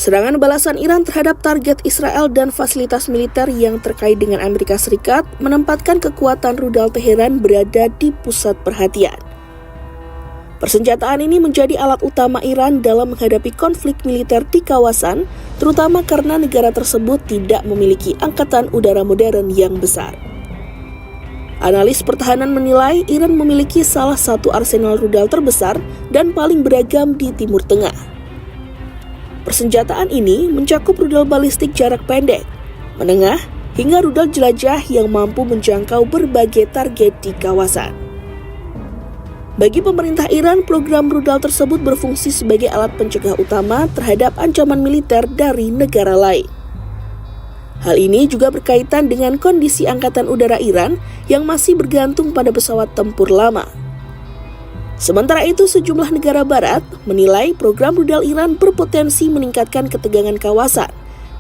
Serangan balasan Iran terhadap target Israel dan fasilitas militer yang terkait dengan Amerika Serikat menempatkan kekuatan rudal Teheran berada di pusat perhatian. Persenjataan ini menjadi alat utama Iran dalam menghadapi konflik militer di kawasan, terutama karena negara tersebut tidak memiliki angkatan udara modern yang besar. Analis pertahanan menilai Iran memiliki salah satu arsenal rudal terbesar dan paling beragam di Timur Tengah. Persenjataan ini mencakup rudal balistik jarak pendek, menengah, hingga rudal jelajah yang mampu menjangkau berbagai target di kawasan. Bagi pemerintah Iran, program rudal tersebut berfungsi sebagai alat pencegah utama terhadap ancaman militer dari negara lain. Hal ini juga berkaitan dengan kondisi angkatan udara Iran yang masih bergantung pada pesawat tempur lama. Sementara itu, sejumlah negara barat menilai program rudal Iran berpotensi meningkatkan ketegangan kawasan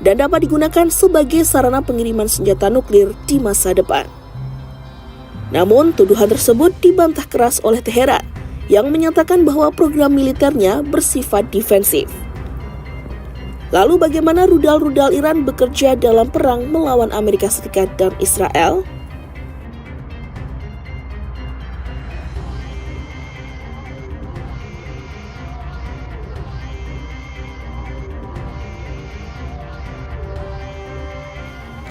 dan dapat digunakan sebagai sarana pengiriman senjata nuklir di masa depan. Namun, tuduhan tersebut dibantah keras oleh Teheran yang menyatakan bahwa program militernya bersifat defensif. Lalu bagaimana rudal-rudal Iran bekerja dalam perang melawan Amerika Serikat dan Israel?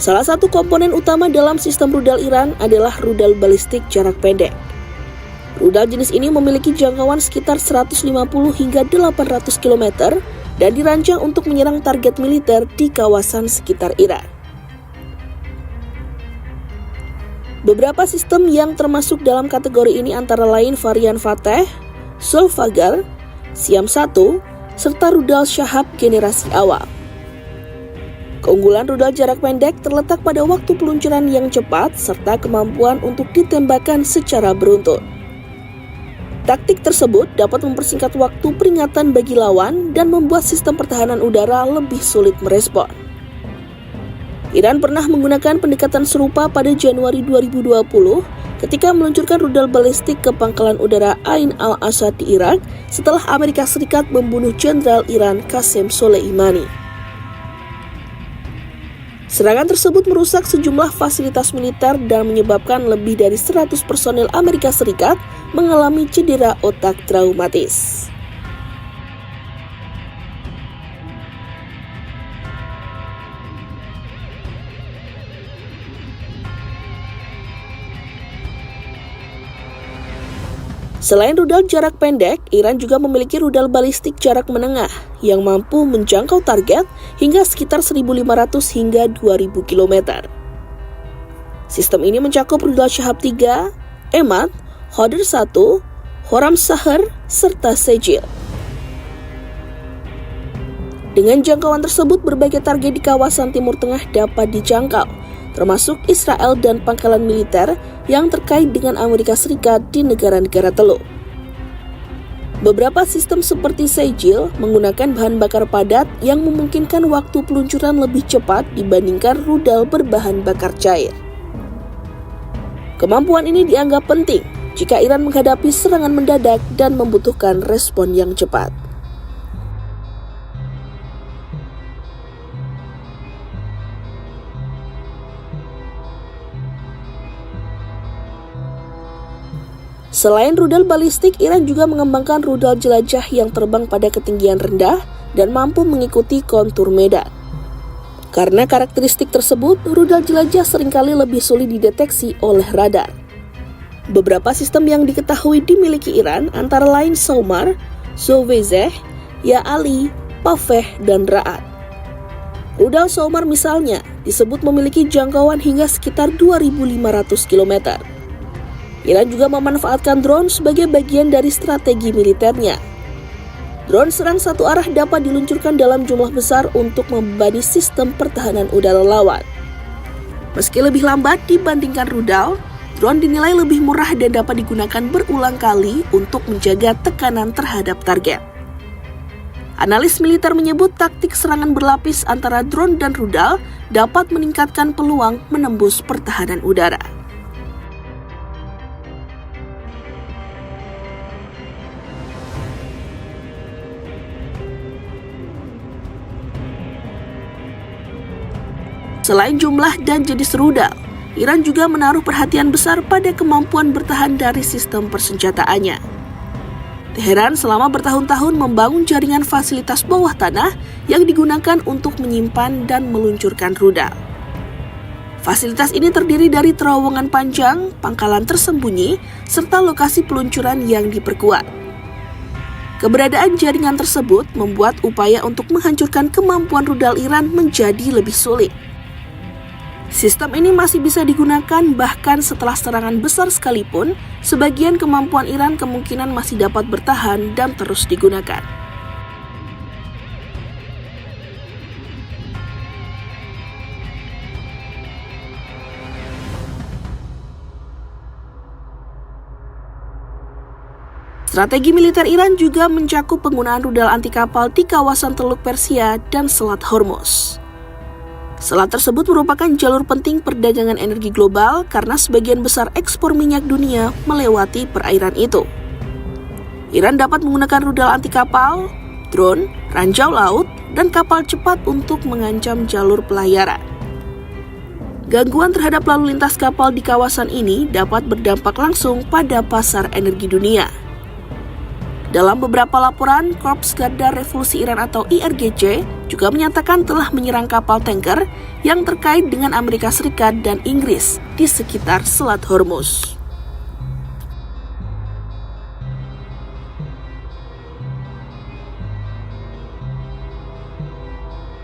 Salah satu komponen utama dalam sistem rudal Iran adalah rudal balistik jarak pendek. Rudal jenis ini memiliki jangkauan sekitar 150 hingga 800 km dan dirancang untuk menyerang target militer di kawasan sekitar Iran. Beberapa sistem yang termasuk dalam kategori ini antara lain varian Fateh, Zulfagar, Siam-1, serta rudal Shahab generasi awal. Keunggulan rudal jarak pendek terletak pada waktu peluncuran yang cepat serta kemampuan untuk ditembakkan secara beruntun. Taktik tersebut dapat mempersingkat waktu peringatan bagi lawan dan membuat sistem pertahanan udara lebih sulit merespon. Iran pernah menggunakan pendekatan serupa pada Januari 2020 ketika meluncurkan rudal balistik ke pangkalan udara Ain al-Asad di Irak setelah Amerika Serikat membunuh Jenderal Iran Qasem Soleimani. Serangan tersebut merusak sejumlah fasilitas militer dan menyebabkan lebih dari 100 personel Amerika Serikat mengalami cedera otak traumatis. Selain rudal jarak pendek, Iran juga memiliki rudal balistik jarak menengah yang mampu menjangkau target hingga sekitar 1.500 hingga 2.000 km. Sistem ini mencakup rudal Shahab 3, Emad, Hodor 1, Khorramshahr, serta Sejil. Dengan jangkauan tersebut, berbagai target di kawasan Timur Tengah dapat dijangkau, termasuk Israel dan pangkalan militer yang terkait dengan Amerika Serikat di negara-negara teluk. Beberapa sistem seperti Sejil menggunakan bahan bakar padat yang memungkinkan waktu peluncuran lebih cepat dibandingkan rudal berbahan bakar cair. Kemampuan ini dianggap penting jika Iran menghadapi serangan mendadak dan membutuhkan respon yang cepat. Selain rudal balistik, Iran juga mengembangkan rudal jelajah yang terbang pada ketinggian rendah dan mampu mengikuti kontur medan. Karena karakteristik tersebut, rudal jelajah seringkali lebih sulit dideteksi oleh radar. Beberapa sistem yang diketahui dimiliki Iran antara lain Saumar, Zovezeh, Ya'ali, Pafeh, dan Ra'ad. Rudal Saumar misalnya disebut memiliki jangkauan hingga sekitar 2.500 km. Iran juga memanfaatkan drone sebagai bagian dari strategi militernya. Drone serang satu arah dapat diluncurkan dalam jumlah besar untuk membebani sistem pertahanan udara lawan. Meski lebih lambat dibandingkan rudal, drone dinilai lebih murah dan dapat digunakan berulang kali untuk menjaga tekanan terhadap target. Analis militer menyebut taktik serangan berlapis antara drone dan rudal dapat meningkatkan peluang menembus pertahanan udara. Selain jumlah dan jenis rudal, Iran juga menaruh perhatian besar pada kemampuan bertahan dari sistem persenjataannya. Teheran selama bertahun-tahun membangun jaringan fasilitas bawah tanah yang digunakan untuk menyimpan dan meluncurkan rudal. Fasilitas ini terdiri dari terowongan panjang, pangkalan tersembunyi, serta lokasi peluncuran yang diperkuat. Keberadaan jaringan tersebut membuat upaya untuk menghancurkan kemampuan rudal Iran menjadi lebih sulit. Sistem ini masih bisa digunakan bahkan setelah serangan besar sekalipun, sebagian kemampuan Iran kemungkinan masih dapat bertahan dan terus digunakan. Strategi militer Iran juga mencakup penggunaan rudal anti kapal di kawasan Teluk Persia dan Selat Hormuz. Selat tersebut merupakan jalur penting perdagangan energi global karena sebagian besar ekspor minyak dunia melewati perairan itu. Iran dapat menggunakan rudal anti kapal, drone, ranjau laut, dan kapal cepat untuk mengancam jalur pelayaran. Gangguan terhadap lalu lintas kapal di kawasan ini dapat berdampak langsung pada pasar energi dunia. Dalam beberapa laporan, Korps Garda Revolusi Iran atau IRGC juga menyatakan telah menyerang kapal tanker yang terkait dengan Amerika Serikat dan Inggris di sekitar Selat Hormuz.